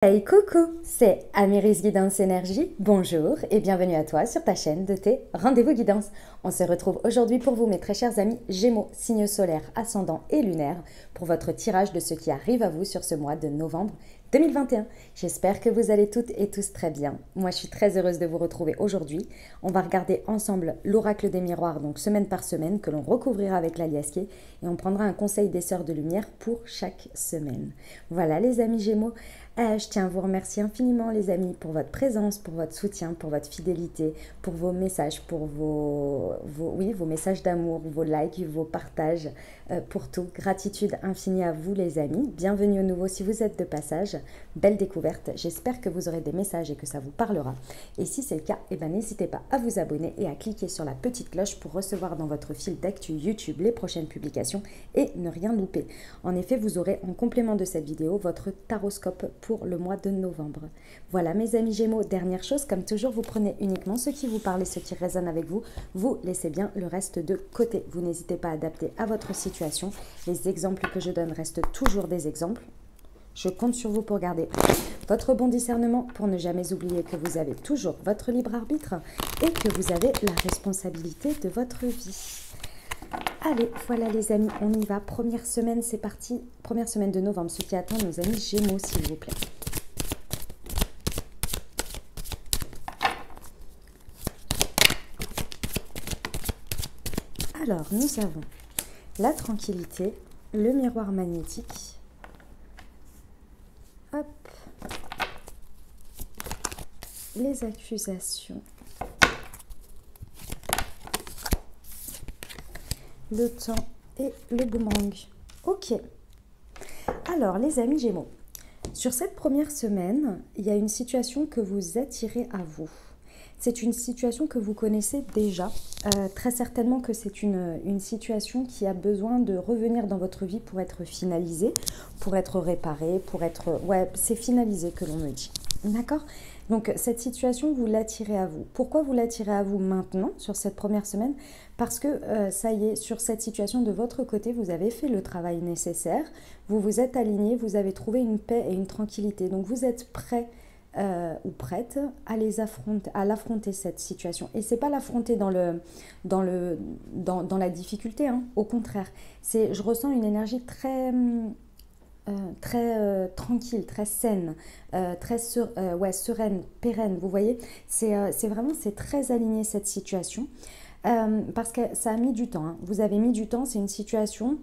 Hey coucou, c'est Amiris Guidance Énergie, bonjour et bienvenue à toi sur ta chaîne de tes rendez-vous guidance. On se retrouve aujourd'hui pour vous mes très chers amis Gémeaux, signe solaire, ascendant et lunaire, pour votre tirage de ce qui arrive à vous sur ce mois de novembre 2021. J'espère que vous allez toutes et tous très bien. Moi je suis très heureuse de vous retrouver aujourd'hui. On va regarder ensemble l'oracle des miroirs, donc semaine par semaine, que l'on recouvrira avec l'aliasqué et on prendra un conseil des sœurs de lumière pour chaque semaine. Voilà les amis Gémeaux. Je tiens à vous remercier infiniment les amis pour votre présence, pour votre soutien, pour votre fidélité, pour vos messages, pour vos messages d'amour, vos likes, vos partages, pour tout. Gratitude infinie à vous les amis. Bienvenue au nouveau si vous êtes de passage. Belle découverte. J'espère que vous aurez des messages et que ça vous parlera. Et si c'est le cas, n'hésitez pas à vous abonner et à cliquer sur la petite cloche pour recevoir dans votre fil d'actu YouTube les prochaines publications et ne rien louper. En effet, vous aurez en complément de cette vidéo votre taroscope pour le mois de novembre. Voilà mes amis Gémeaux, dernière chose, comme toujours, vous prenez uniquement ce qui vous parle et ce qui résonne avec vous. Vous laissez bien le reste de côté. Vous n'hésitez pas à adapter à votre situation. Les exemples que je donne restent toujours des exemples. Je compte sur vous pour garder votre bon discernement, pour ne jamais oublier que vous avez toujours votre libre arbitre et que vous avez la responsabilité de votre vie. Allez, voilà les amis, on y va. Première semaine, c'est parti. Première semaine de novembre, ce qui attend nos amis Gémeaux, s'il vous plaît. Alors, nous avons la tranquillité, le miroir magnétique. Hop. Les accusations. Le temps et le boomerang. Ok. Alors, les amis Gémeaux, sur cette première semaine, il y a une situation que vous attirez à vous. C'est une situation que vous connaissez déjà. Très certainement que c'est une situation qui a besoin de revenir dans votre vie pour être finalisée, pour être réparée, pour être... Ouais, c'est finalisé que l'on me dit. D'accord ? Donc, cette situation, vous l'attirez à vous. Pourquoi vous l'attirez à vous maintenant, sur cette première semaine ? Parce que, ça y est, sur cette situation de votre côté, vous avez fait le travail nécessaire, vous vous êtes aligné, vous avez trouvé une paix et une tranquillité. Donc, vous êtes prêt ou prête à l'affronter cette situation. Et c'est pas l'affronter dans la difficulté, hein. Au contraire. Je ressens une énergie très tranquille, très saine, très sereine, pérenne, vous voyez, c'est très aligné cette situation, parce que ça a mis du temps, hein. Vous avez mis du temps, c'est une situation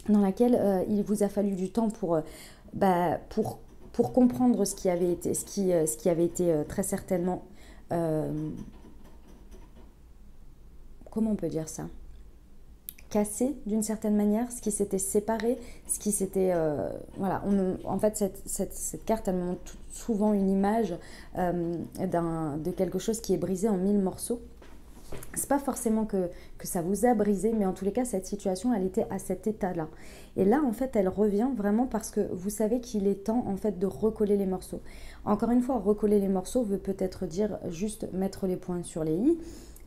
dans laquelle il vous a fallu du temps pour comprendre ce qui avait été très certainement, comment on peut dire ça, cassé d'une certaine manière, ce qui s'était séparé, ce qui s'était... voilà, en fait, cette carte, elle me montre souvent une image de quelque chose qui est brisé en 1000 morceaux. C'est pas forcément que ça vous a brisé, mais en tous les cas, cette situation, elle était à cet état-là. Et là, en fait, elle revient vraiment parce que vous savez qu'il est temps, en fait, de recoller les morceaux. Encore une fois, recoller les morceaux veut peut-être dire juste mettre les points sur les i,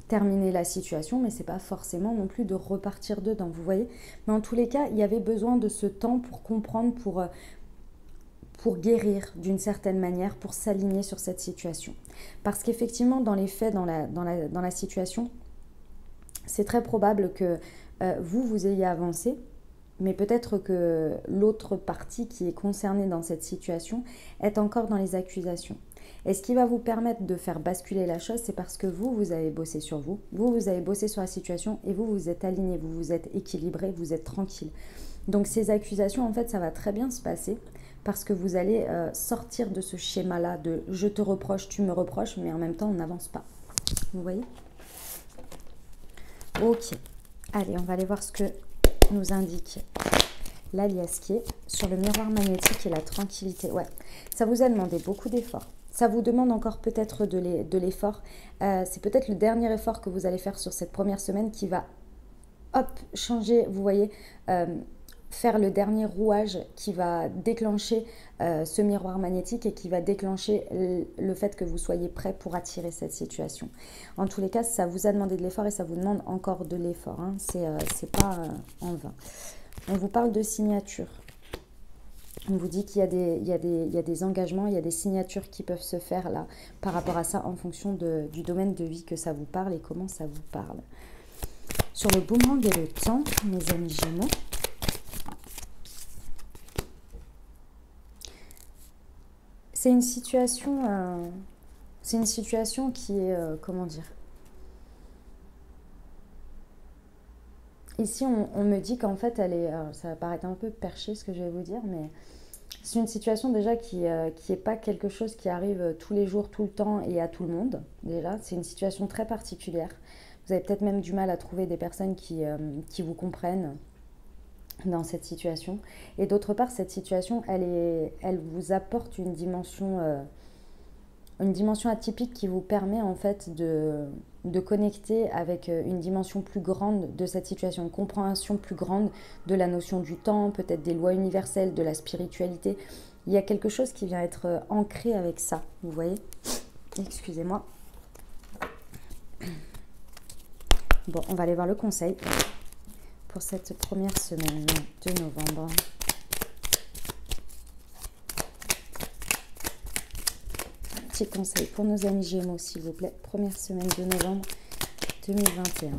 terminer la situation, mais c'est pas forcément non plus de repartir dedans, vous voyez. Mais en tous les cas, il y avait besoin de ce temps pour comprendre, pour guérir d'une certaine manière, pour s'aligner sur cette situation. Parce qu'effectivement, dans les faits, dans la situation, c'est très probable que vous ayez avancé, mais peut-être que l'autre partie qui est concernée dans cette situation est encore dans les accusations. Et ce qui va vous permettre de faire basculer la chose, c'est parce que vous avez bossé sur vous, vous avez bossé sur la situation et vous êtes aligné, vous vous êtes équilibré, vous êtes tranquille. Donc ces accusations, en fait, ça va très bien se passer parce que vous allez sortir de ce schéma-là de « je te reproche, tu me reproches », mais en même temps, on n'avance pas. Vous voyez ? Ok. Allez, on va aller voir ce que nous indique l'aliasqué sur le miroir magnétique et la tranquillité. Ouais, ça vous a demandé beaucoup d'efforts. Ça vous demande encore peut-être de l'effort. C'est peut-être le dernier effort que vous allez faire sur cette première semaine qui va, hop, changer, vous voyez, faire le dernier rouage qui va déclencher ce miroir magnétique et qui va déclencher le fait que vous soyez prêt pour attirer cette situation. En tous les cas, ça vous a demandé de l'effort et ça vous demande encore de l'effort, hein. C'est pas en vain. On vous parle de signature. On vous dit qu'il y a il y a des engagements, il y a des signatures qui peuvent se faire là par rapport à ça en fonction du domaine de vie que ça vous parle et comment ça vous parle. Sur le boomerang et le temps, mes amis Gémeaux, c'est une situation qui est, comment dire, ici on me dit qu'en fait elle est, ça va paraître un peu perché ce que je vais vous dire, mais c'est une situation déjà qui est pas quelque chose qui arrive tous les jours, tout le temps et à tout le monde. Déjà, c'est une situation très particulière. Vous avez peut-être même du mal à trouver des personnes qui vous comprennent dans cette situation. Et d'autre part, cette situation, elle vous apporte une dimension atypique qui vous permet en fait de connecter avec une dimension plus grande de cette situation, une compréhension plus grande de la notion du temps, peut-être des lois universelles, de la spiritualité. Il y a quelque chose qui vient être ancré avec ça, vous voyez. Excusez-moi. Bon, on va aller voir le conseil pour cette première semaine de novembre. Petit conseil pour nos amis Gémeaux, s'il vous plaît. Première semaine de novembre 2021.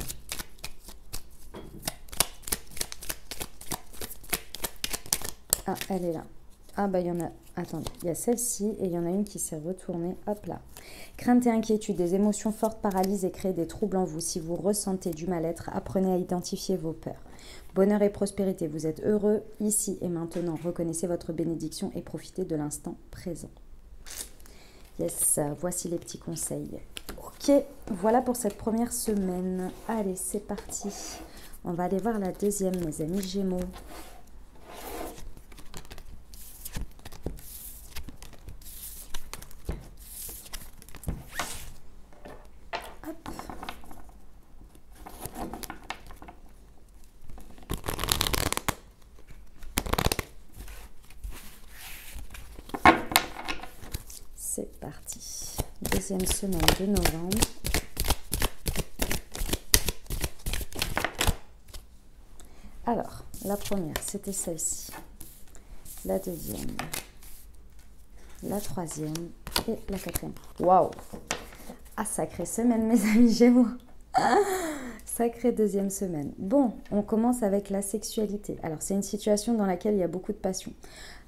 Ah, elle est là. Ah, bah, il y en a... Attendez, il y a celle-ci et il y en a une qui s'est retournée. Hop là. Crainte et inquiétude, des émotions fortes paralysent et créent des troubles en vous. Si vous ressentez du mal-être, apprenez à identifier vos peurs. Bonheur et prospérité, vous êtes heureux ici et maintenant. Reconnaissez votre bénédiction et profitez de l'instant présent. Yes, voici les petits conseils. Ok, voilà pour cette première semaine. Allez, c'est parti. On va aller voir la deuxième, mes amis Gémeaux. Hop. C'est parti. Deuxième semaine de novembre. Alors, la première, c'était celle-ci. La deuxième. La troisième. Et la quatrième. Waouh! Ah, sacrée semaine, mes amis Gémeaux. Sacrée deuxième semaine. Bon, on commence avec la sexualité. Alors, c'est une situation dans laquelle il y a beaucoup de passion.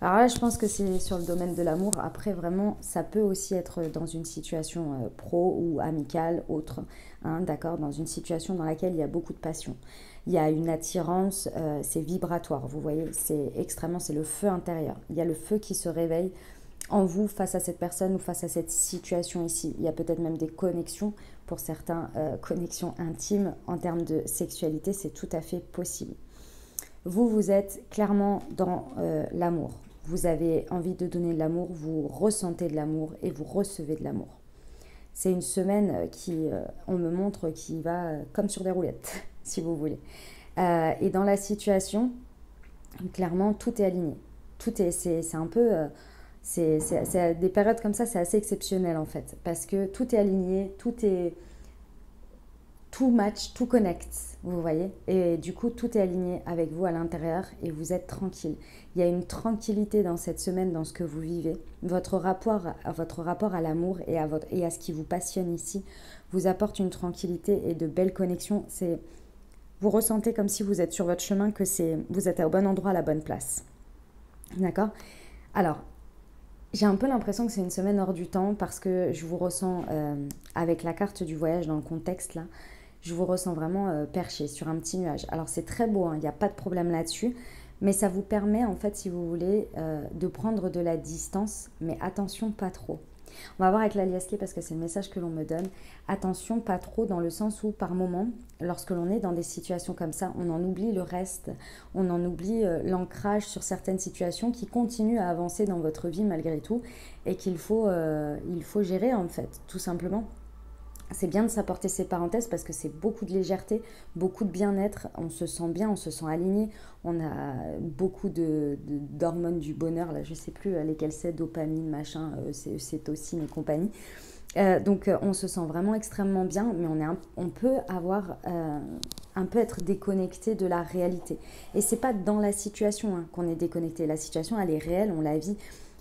Alors là, je pense que c'est sur le domaine de l'amour. Après, vraiment, ça peut aussi être dans une situation pro ou amicale, autre. Hein, d'accord, dans une situation dans laquelle il y a beaucoup de passion. Il y a une attirance, c'est vibratoire, vous voyez, c'est extrêmement, c'est le feu intérieur. Il y a le feu qui se réveille en vous face à cette personne ou face à cette situation ici. Il y a peut-être même des connexions, pour certains, connexions intimes en termes de sexualité, c'est tout à fait possible. Vous êtes clairement dans l'amour. Vous avez envie de donner de l'amour, vous ressentez de l'amour et vous recevez de l'amour. C'est une semaine qui, on me montre, qui va comme sur des roulettes, si vous voulez. Et dans la situation, clairement, tout est aligné. C'est un peu... c'est des périodes comme ça, c'est assez exceptionnel en fait. Parce que tout est aligné, tout match, tout connecte, vous voyez. Et du coup, tout est aligné avec vous à l'intérieur et vous êtes tranquille. Il y a une tranquillité dans cette semaine, dans ce que vous vivez. Votre rapport à l'amour et à ce qui vous passionne ici vous apporte une tranquillité et de belles connexions. Vous ressentez comme si vous êtes sur votre chemin, que vous êtes au bon endroit, à la bonne place. D'accord ? Alors, j'ai un peu l'impression que c'est une semaine hors du temps parce que je vous ressens, avec la carte du voyage dans le contexte là, je vous ressens vraiment perché sur un petit nuage. Alors c'est très beau, hein, il n'y a pas de problème là-dessus, mais ça vous permet en fait, si vous voulez, de prendre de la distance, mais attention, pas trop. On va voir avec l'aliasqué parce que c'est le message que l'on me donne. Attention, pas trop dans le sens où par moment, lorsque l'on est dans des situations comme ça, on en oublie le reste, on en oublie l'ancrage sur certaines situations qui continuent à avancer dans votre vie malgré tout et il faut gérer en fait, tout simplement. C'est bien de s'apporter ces parenthèses parce que c'est beaucoup de légèreté, beaucoup de bien-être, on se sent bien, on se sent aligné, on a beaucoup d'hormones du bonheur, là je ne sais plus lesquelles c'est, dopamine, machin, cétocine et compagnie. On se sent vraiment extrêmement bien, mais on peut avoir un peu être déconnecté de la réalité. Et c'est pas dans la situation qu'on est déconnecté. La situation, elle est réelle, on la vit.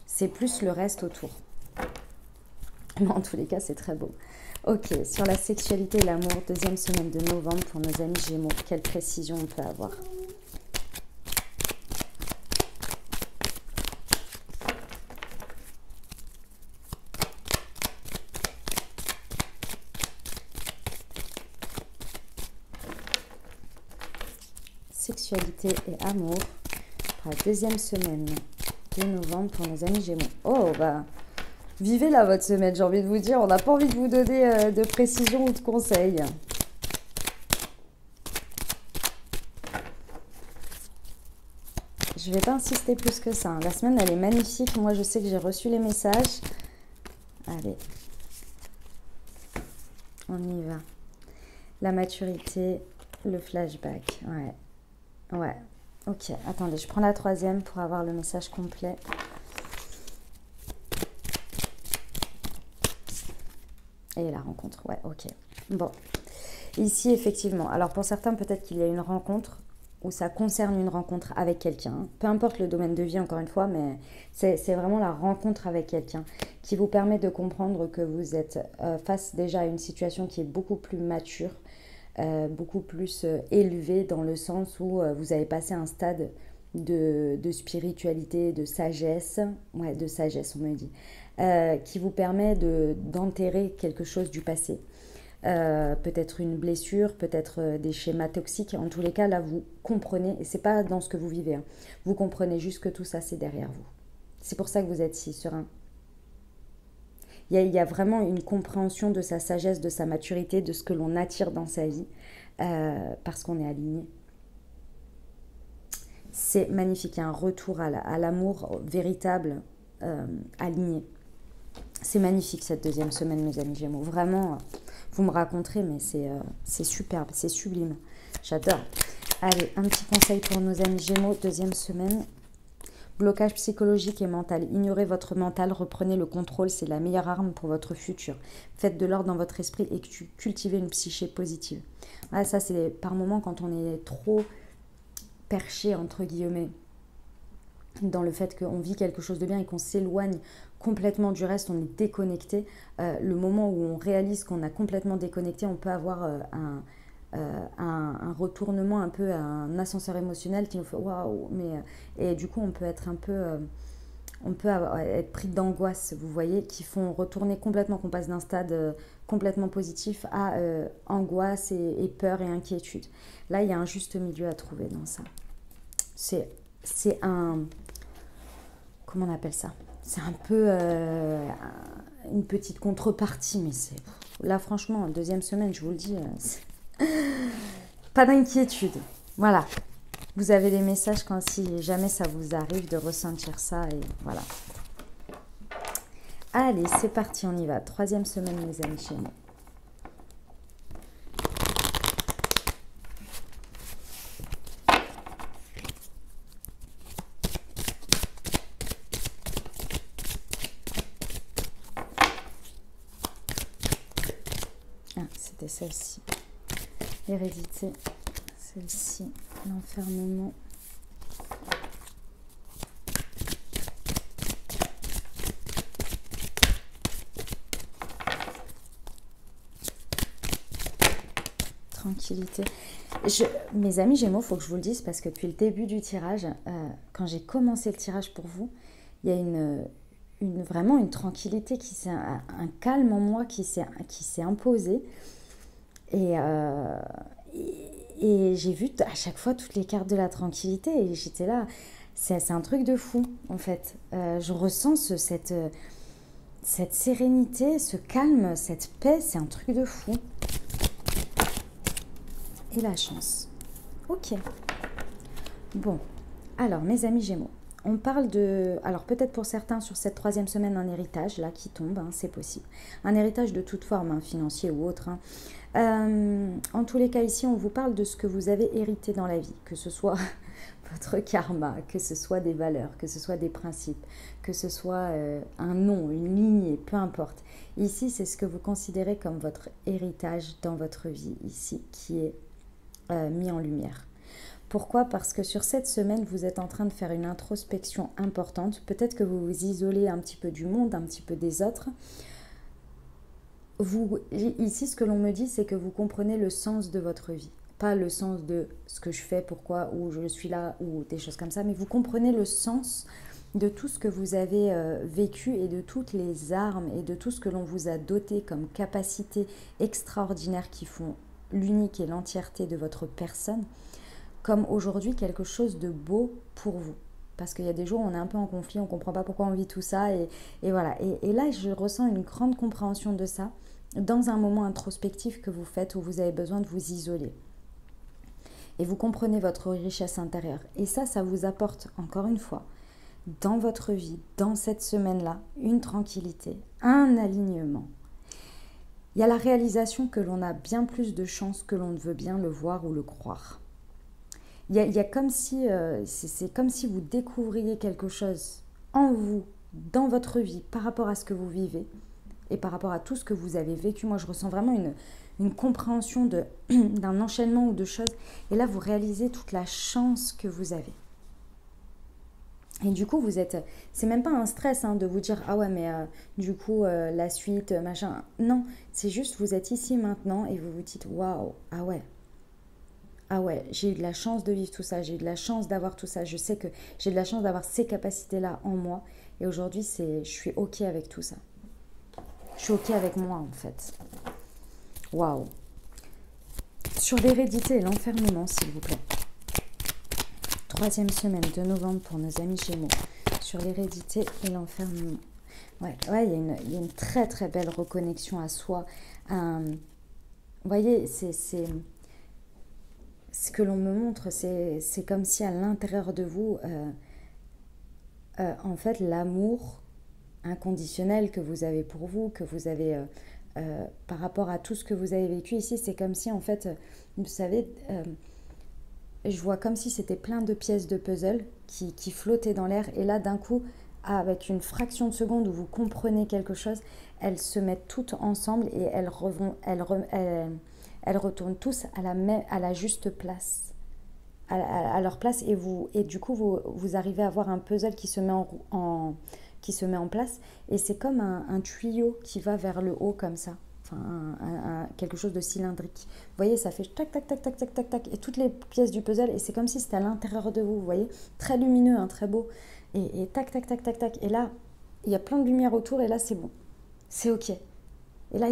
C'est plus le reste autour. Mais en tous les cas, c'est très beau. Ok, sur la sexualité et l'amour, deuxième semaine de novembre pour nos amis Gémeaux. Quelle précision on peut avoir? Sexualité et amour pour la deuxième semaine de novembre pour nos amis Gémeaux. Oh, bah, vivez là votre semaine, j'ai envie de vous dire. On n'a pas envie de vous donner de précisions ou de conseils. Je ne vais pas insister plus que ça. La semaine, elle est magnifique. Moi, je sais que j'ai reçu les messages. Allez. On y va. La maturité, le flashback. Ouais. Ouais. Ok, attendez, je prends la troisième pour avoir le message complet. Et la rencontre, ouais, ok. Bon. Ici, effectivement. Alors, pour certains, peut-être qu'il y a une rencontre où ça concerne une rencontre avec quelqu'un. Peu importe le domaine de vie, encore une fois, mais c'est vraiment la rencontre avec quelqu'un qui vous permet de comprendre que vous êtes face déjà à une situation qui est beaucoup plus mature, beaucoup plus élevée dans le sens où vous avez passé un stade de spiritualité, de sagesse, ouais, de sagesse, on me dit, qui vous permet d'enterrer quelque chose du passé. Peut-être une blessure, peut-être des schémas toxiques. En tous les cas, là, vous comprenez, et c'est pas dans ce que vous vivez, hein, vous comprenez juste que tout ça, c'est derrière vous. C'est pour ça que vous êtes si serein. Il y a vraiment une compréhension de sa sagesse, de sa maturité, de ce que l'on attire dans sa vie, parce qu'on est aligné. C'est magnifique, il y a un retour à l'amour véritable, aligné. C'est magnifique cette deuxième semaine, mes amis Gémeaux. Vraiment, vous me raconterez, mais c'est superbe, c'est sublime. J'adore. Allez, un petit conseil pour nos amis Gémeaux, deuxième semaine. Blocage psychologique et mental. Ignorez votre mental, reprenez le contrôle, c'est la meilleure arme pour votre futur. Faites de l'ordre dans votre esprit et cultivez une psyché positive. Voilà, ça, c'est par moments quand on est trop perché, entre guillemets, dans le fait qu'on vit quelque chose de bien et qu'on s'éloigne complètement du reste, on est déconnecté. Le moment où on réalise qu'on a complètement déconnecté, on peut avoir un retournement, un peu un ascenseur émotionnel qui nous fait waouh, et du coup on peut être un peu être pris d'angoisse, vous voyez, qui font retourner complètement, qu'on passe d'un stade complètement positif à angoisse et peur et inquiétude. Là, il y a un juste milieu à trouver dans ça. C'est un... Comment on appelle ça? C'est un peu une petite contrepartie, mais c'est... Là, franchement, deuxième semaine, je vous le dis, pas d'inquiétude. Voilà. Vous avez des messages quand si jamais ça vous arrive de ressentir ça, et voilà. Allez, c'est parti, on y va. Troisième semaine, mes amis, chez moi. C'était celle-ci. Hérédité. Celle-ci. L'enfermement. Tranquillité. Mes amis Gémeaux, il faut que je vous le dise parce que depuis le début du tirage, quand j'ai commencé le tirage pour vous, il y a vraiment une tranquillité, un calme en moi qui s'est imposé. Et j'ai vu à chaque fois toutes les cartes de la tranquillité et j'étais là. C'est un truc de fou, en fait. Je ressens cette sérénité, ce calme, cette paix, c'est un truc de fou. Et la chance. Ok. Bon. Alors, mes amis Gémeaux, on parle de... Alors, peut-être pour certains, sur cette troisième semaine, un héritage, là, qui tombe, hein, c'est possible. Un héritage de toute forme, hein, financier ou autre. Hein. En tous les cas, ici, on vous parle de ce que vous avez hérité dans la vie, que ce soit votre karma, que ce soit des valeurs, que ce soit des principes, que ce soit un nom, une lignée, peu importe. Ici, c'est ce que vous considérez comme votre héritage dans votre vie ici qui est mis en lumière. Pourquoi? Parce que sur cette semaine, vous êtes en train de faire une introspection importante. Peut-être que vous vous isolez un petit peu du monde, un petit peu des autres. Ici, ce que l'on me dit, c'est que vous comprenez le sens de votre vie. Pas le sens de ce que je fais, pourquoi, où je suis là, ou des choses comme ça, mais vous comprenez le sens de tout ce que vous avez vécu et de toutes les armes et de tout ce que l'on vous a doté comme capacités extraordinaires qui font l'unique et l'entièreté de votre personne, comme aujourd'hui quelque chose de beau pour vous. Parce qu'il y a des jours où on est un peu en conflit, on ne comprend pas pourquoi on vit tout ça. Et voilà. Et là, je ressens une grande compréhension de ça dans un moment introspectif que vous faites où vous avez besoin de vous isoler. Et vous comprenez votre richesse intérieure. Et ça vous apporte, encore une fois, dans votre vie, dans cette semaine-là, une tranquillité, un alignement. Il y a la réalisation que l'on a bien plus de chances que l'on ne veut bien le voir ou le croire. Il y a comme si, c'est comme si vous découvriez quelque chose en vous, dans votre vie, par rapport à ce que vous vivez et par rapport à tout ce que vous avez vécu. Moi, je ressens vraiment une compréhension d'un enchaînement ou de choses. Et là, vous réalisez toute la chance que vous avez. Et du coup, c'est même pas un stress de vous dire, ah ouais, mais du coup, la suite, machin. Non, c'est juste, vous êtes ici maintenant et vous vous dites, waouh, ah ouais, j'ai eu de la chance de vivre tout ça, j'ai eu de la chance d'avoir tout ça, je sais que j'ai de la chance d'avoir ces capacités-là en moi. Et aujourd'hui, je suis OK avec tout ça. Je suis OK avec moi, en fait. Waouh. Sur l'hérédité et l'enfermement, s'il vous plaît. 3e semaine de novembre pour nos amis Gémeaux. Sur l'hérédité et l'enfermement. Ouais, il y a une très très belle reconnexion à soi. Vous voyez, ce que l'on me montre, c'est comme si à l'intérieur de vous, en fait, l'amour inconditionnel que vous avez pour vous, que vous avez par rapport à tout ce que vous avez vécu ici, c'est comme si, en fait, vous savez, je vois comme si c'était plein de pièces de puzzle qui flottaient dans l'air, et là, d'un coup, avec une fraction de seconde où vous comprenez quelque chose, elles se mettent toutes ensemble et elles retournent tous à la juste place, à leur place, et du coup vous arrivez à avoir un puzzle qui se met qui se met en place, et c'est comme un tuyau qui va vers le haut comme ça, enfin quelque chose de cylindrique. Vous voyez, ça fait tac tac tac tac tac tac tac, et toutes les pièces du puzzle, et c'est comme si c'était à l'intérieur de vous, vous voyez, très lumineux, très beau, et tac tac tac tac tac, et là il y a plein de lumière autour, et là c'est bon, c'est ok. Et là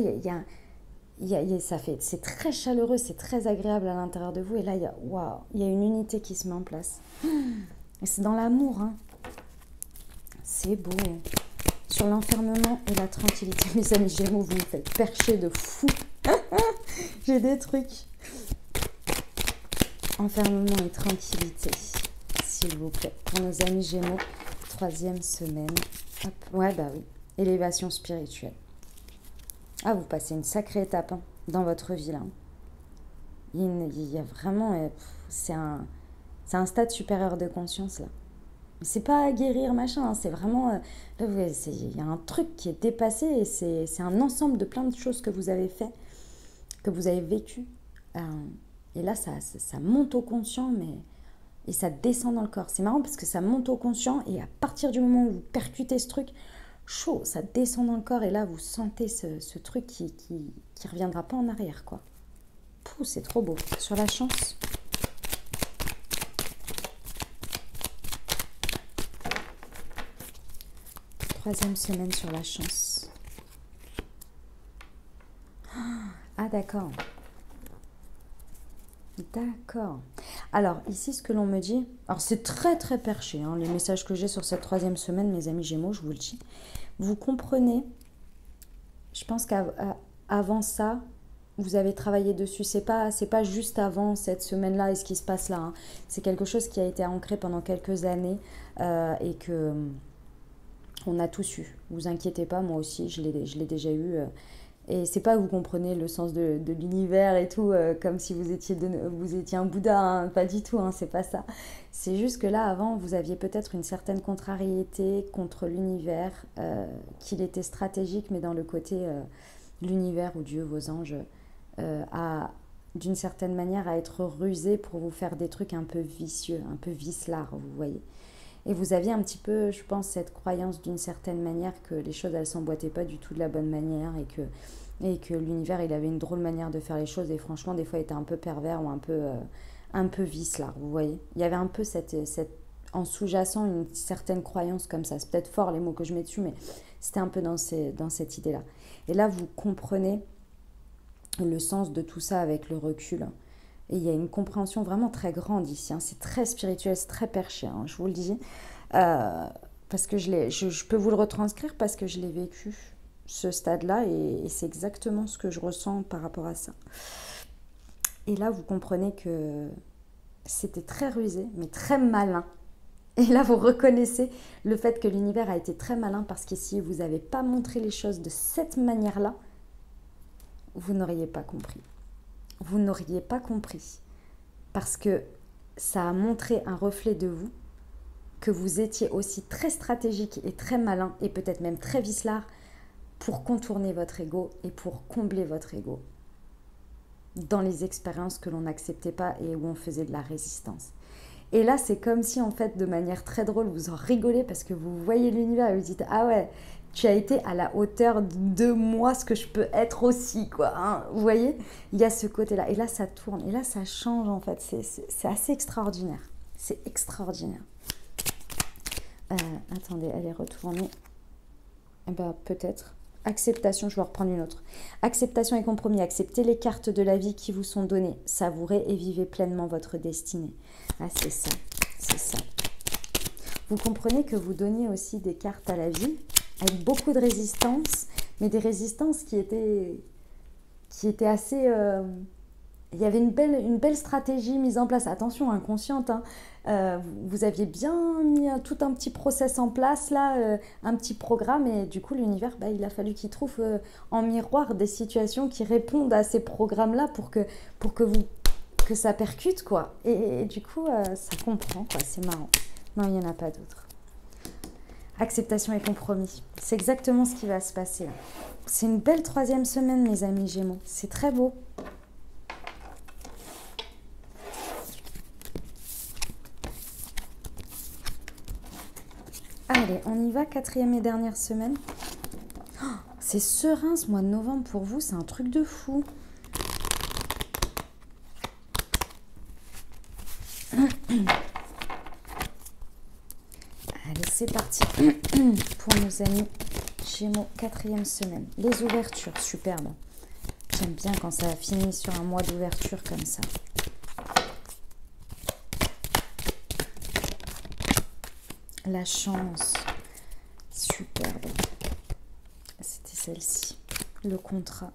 c'est très chaleureux, c'est très agréable à l'intérieur de vous, et là il y a une unité qui se met en place. Et c'est dans l'amour, c'est beau. Sur l'enfermement et la tranquillité, mes amis Gémeaux, vous me faites percher de fou. J'ai des trucs. Enfermement et tranquillité, s'il vous plaît. Pour nos amis Gémeaux, 3e semaine. Hop. Ouais, bah oui. Élévation spirituelle. Ah, vous passez une sacrée étape dans votre vie là. Il y a vraiment... c'est un stade supérieur de conscience là. C'est pas guérir machin, c'est vraiment... il y a un truc qui est dépassé, et c'est un ensemble de plein de choses que vous avez fait, que vous avez vécu. Et là, ça monte au conscient, et ça descend dans le corps. C'est marrant parce que ça monte au conscient, et à partir du moment où vous percutez ce truc, chaud, ça descend dans le corps, et là, vous sentez ce truc qui reviendra pas en arrière, quoi. Pouh, c'est trop beau. Sur la chance... 3e semaine sur la chance. Ah, d'accord. D'accord. Alors, ici, ce que l'on me dit... Alors, c'est très, très perché, les messages que j'ai sur cette 3e semaine, mes amis Gémeaux, je vous le dis. Vous comprenez, je pense qu'avant ça, vous avez travaillé dessus. C'est pas juste avant cette semaine-là et ce qui se passe là. C'est quelque chose qui a été ancré pendant quelques années, et que... on a tous eu. Vous inquiétez pas, moi aussi, je l'ai déjà eu. Et c'est pas que vous comprenez le sens de l'univers et tout, comme si vous étiez un Bouddha, hein, pas du tout, hein, c'est pas ça. C'est juste que là, avant, vous aviez peut-être une certaine contrariété contre l'univers, qu'il était stratégique, mais dans le côté l'univers ou Dieu, vos anges, a d'une certaine manière à être rusé pour vous faire des trucs un peu vicieux, un peu vicelards, vous voyez. Et vous aviez un petit peu, je pense, cette croyance d'une certaine manière que les choses, elles s'emboîtaient pas du tout de la bonne manière et que l'univers, il avait une drôle manière de faire les choses et franchement, des fois, il était un peu pervers ou un peu vicelard, vous voyez. Il y avait un peu en sous-jacent une certaine croyance comme ça. C'est peut-être fort les mots que je mets dessus, mais c'était un peu dans cette idée-là. Et là, vous comprenez le sens de tout ça avec le recul. Et il y a une compréhension vraiment très grande ici. Hein. C'est très spirituel, c'est très perché, hein, je vous le dis. Parce que je peux vous le retranscrire parce que je l'ai vécu, ce stade-là, et c'est exactement ce que je ressens par rapport à ça. Et là, vous comprenez que c'était très rusé, mais très malin. Et là, vous reconnaissez le fait que l'univers a été très malin parce que si vous n'avez pas montré les choses de cette manière-là, vous n'auriez pas compris. Vous n'auriez pas compris. Parce que ça a montré un reflet de vous, que vous étiez aussi très stratégique et très malin, et peut-être même très vicelard, pour contourner votre ego et pour combler votre ego dans les expériences que l'on n'acceptait pas et où on faisait de la résistance. Et là, c'est comme si, en fait, de manière très drôle, vous en rigolez parce que vous voyez l'univers et vous dites « Ah ouais, tu as été à la hauteur de moi, ce que je peux être aussi, quoi. Hein » Vous voyez, il y a ce côté-là. Et là, ça tourne. Et là, ça change, en fait. C'est assez extraordinaire. C'est extraordinaire. Attendez, elle est retournée. Eh ben, peut-être. Acceptation, je vais en reprendre une autre. Acceptation et compromis. Acceptez les cartes de la vie qui vous sont données. Savourez et vivez pleinement votre destinée. Ah, c'est ça. C'est ça. Vous comprenez que vous donniez aussi des cartes à la vie avec beaucoup de résistance, mais des résistances qui étaient assez... il y avait une belle stratégie mise en place. Attention, inconsciente. Hein. Vous aviez bien mis tout un petit process en place, là, un petit programme. Et du coup, l'univers, il a fallu qu'il trouve en miroir des situations qui répondent à ces programmes-là pour que ça percute, quoi. Et du coup, ça comprend, quoi. C'est marrant. Non, il n'y en a pas d'autre. Acceptation et compromis. C'est exactement ce qui va se passer. Là. C'est une belle 3e semaine, mes amis Gémeaux. C'est très beau. Allez, on y va, 4e et dernière semaine. Oh, c'est serein ce mois de novembre pour vous, c'est un truc de fou. Allez, c'est parti pour nos amis Gémeaux, 4e semaine. Les ouvertures, superbe. J'aime bien quand ça finit sur un mois d'ouverture comme ça. La chance, superbe. C'était celle-ci. Le contrat.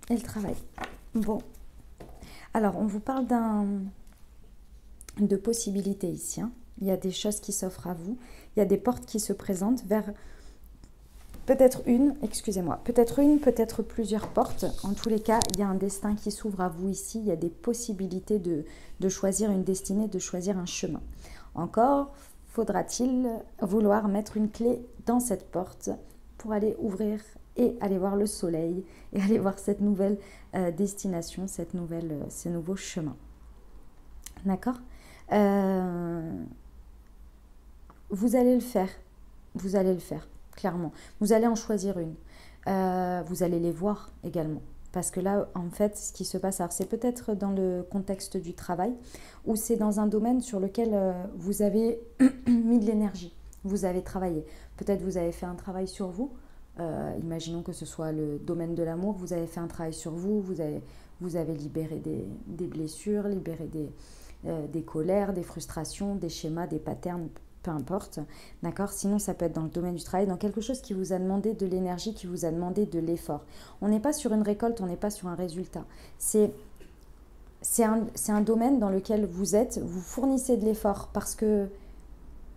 Et le travail. Bon. Alors, on vous parle de possibilités ici. Hein. Il y a des choses qui s'offrent à vous. Il y a des portes qui se présentent vers peut-être peut-être plusieurs portes. En tous les cas, il y a un destin qui s'ouvre à vous ici. Il y a des possibilités de choisir une destinée, de choisir un chemin. Encore faudra-t-il vouloir mettre une clé dans cette porte pour aller ouvrir et aller voir le soleil et aller voir cette nouvelle destination, ces nouveaux chemins. D'accord ? Vous allez le faire. Vous allez le faire, clairement. Vous allez en choisir une. Vous allez les voir également. Parce que là, en fait, ce qui se passe, alors c'est peut-être dans le contexte du travail ou c'est dans un domaine sur lequel vous avez mis de l'énergie. Vous avez travaillé. Peut-être vous avez fait un travail sur vous. Imaginons que ce soit le domaine de l'amour. Vous avez fait un travail sur vous. Vous avez libéré des blessures, libéré des colères, des frustrations, des schémas, des patterns, peu importe, d'accord. Sinon, ça peut être dans le domaine du travail, dans quelque chose qui vous a demandé de l'énergie, qui vous a demandé de l'effort. On n'est pas sur une récolte, on n'est pas sur un résultat. C'est un domaine dans lequel vous fournissez de l'effort parce que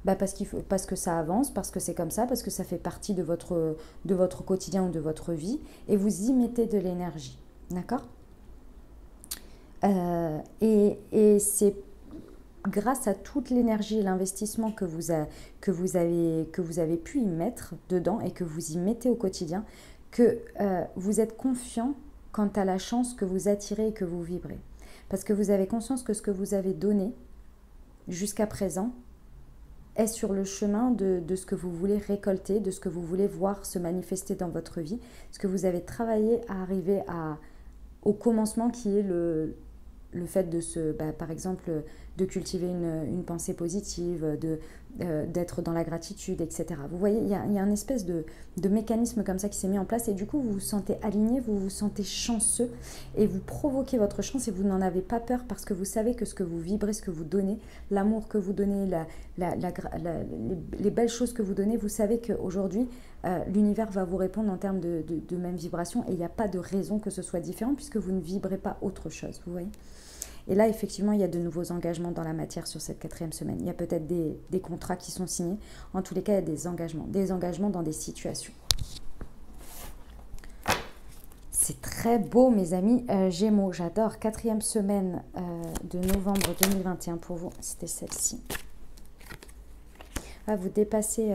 bah parce que ça avance, parce que c'est comme ça, parce que ça fait partie de votre quotidien ou de votre vie, et vous y mettez de l'énergie. D'accord? Et c'est grâce à toute l'énergie et l'investissement que vous avez pu y mettre dedans et que vous y mettez au quotidien, que vous êtes confiant quant à la chance que vous attirez et que vous vibrez. Parce que vous avez conscience que ce que vous avez donné jusqu'à présent est sur le chemin de ce que vous voulez récolter, de ce que vous voulez voir se manifester dans votre vie, ce que vous avez travaillé à arriver au commencement qui est le fait par exemple, de cultiver une pensée positive, d'être dans la gratitude, etc. Vous voyez, il y a une espèce de mécanisme comme ça qui s'est mis en place et du coup, vous vous sentez aligné, vous vous sentez chanceux et vous provoquez votre chance et vous n'en avez pas peur parce que vous savez que ce que vous vibrez, ce que vous donnez, l'amour que vous donnez, les belles choses que vous donnez, vous savez qu'aujourd'hui, l'univers va vous répondre en termes de même vibration et il n'y a pas de raison que ce soit différent puisque vous ne vibrez pas autre chose, vous voyez. Et là, effectivement, il y a de nouveaux engagements dans la matière sur cette 4e semaine. Il y a peut-être des contrats qui sont signés. En tous les cas, il y a des engagements dans des situations. C'est très beau, mes amis Gémeaux. J'adore. 4e semaine de novembre 2021 pour vous. C'était celle-ci. Ah, vous dépassez...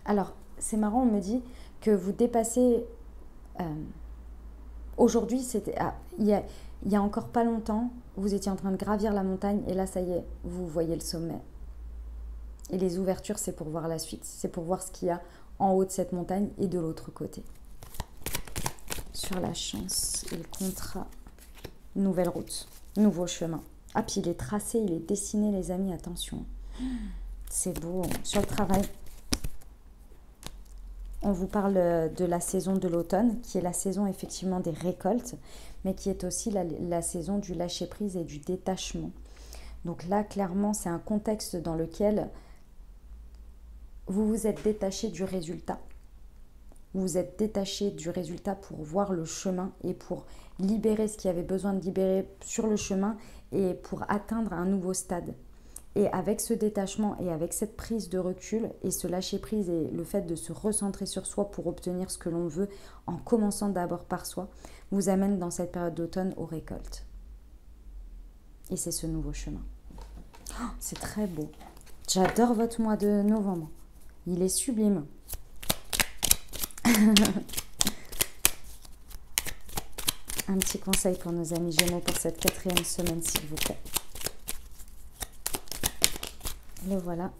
Alors, c'est marrant, on me dit que vous dépassez... Aujourd'hui, c'était... il y a encore pas longtemps, vous étiez en train de gravir la montagne et là, ça y est, vous voyez le sommet. Et les ouvertures, c'est pour voir la suite. C'est pour voir ce qu'il y a en haut de cette montagne et de l'autre côté. Sur la chance et le contrat, nouvelle route, nouveau chemin. Ah, puis il est tracé, il est dessiné, les amis, attention. C'est beau. Sur le travail, on vous parle de la saison de l'automne, qui est la saison effectivement des récoltes, mais qui est aussi la saison du lâcher-prise et du détachement. Donc là, clairement, c'est un contexte dans lequel vous vous êtes détaché du résultat. Vous vous êtes détaché du résultat pour voir le chemin et pour libérer ce qu'il y avait besoin de libérer sur le chemin et pour atteindre un nouveau stade. Et avec ce détachement et avec cette prise de recul et ce lâcher-prise et le fait de se recentrer sur soi pour obtenir ce que l'on veut en commençant d'abord par soi, vous amène dans cette période d'automne aux récoltes. Et c'est ce nouveau chemin. Oh, c'est très beau. J'adore votre mois de novembre. Il est sublime. Un petit conseil pour nos amis Gémeaux pour cette 4e semaine, s'il vous plaît. Le voilà.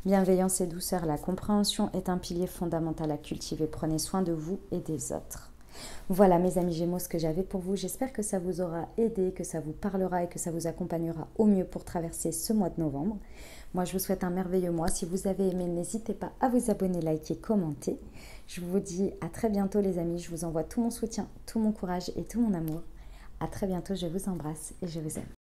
Bienveillance et douceur, la compréhension est un pilier fondamental à cultiver. Prenez soin de vous et des autres. Voilà mes amis Gémeaux, ce que j'avais pour vous. J'espère que ça vous aura aidé, que ça vous parlera et que ça vous accompagnera au mieux pour traverser ce mois de novembre. Moi, je vous souhaite un merveilleux mois. Si vous avez aimé, n'hésitez pas à vous abonner, liker, commenter. Je vous dis à très bientôt les amis. Je vous envoie tout mon soutien, tout mon courage et tout mon amour. À très bientôt, je vous embrasse et je vous aime.